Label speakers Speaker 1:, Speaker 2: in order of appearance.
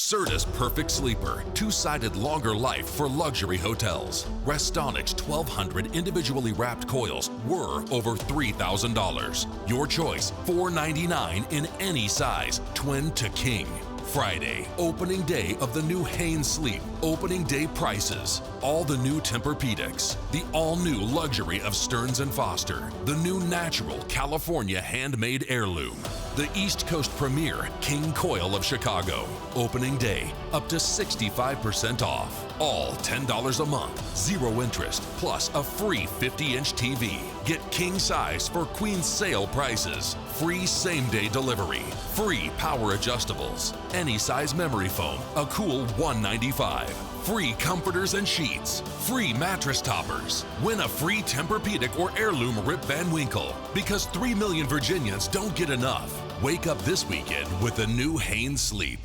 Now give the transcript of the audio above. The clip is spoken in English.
Speaker 1: Serta's Perfect Sleeper, two-sided longer life for luxury hotels. Restonic's 1,200 individually wrapped coils were over $3,000. Your choice, $499 in any size, twin to king. Friday, opening day of the new Haynes Sleep. Opening day prices. All the new Tempur-Pedics. The all-new luxury of Stearns & Foster. The new natural California handmade heirloom. The East Coast premier King Coil of Chicago. Opening day, up to 65% off. All $10 a month, zero interest, plus a free 50-inch TV. Get king size for queen sale prices. Free same-day delivery. Free power adjustables. Any size memory foam, a cool $195. Free comforters and sheets. Free mattress toppers. Win a free Tempur-Pedic or heirloom Rip Van Winkle. Because 3 million Virginians don't get enough. Wake up this weekend with the new Haynes Sleep.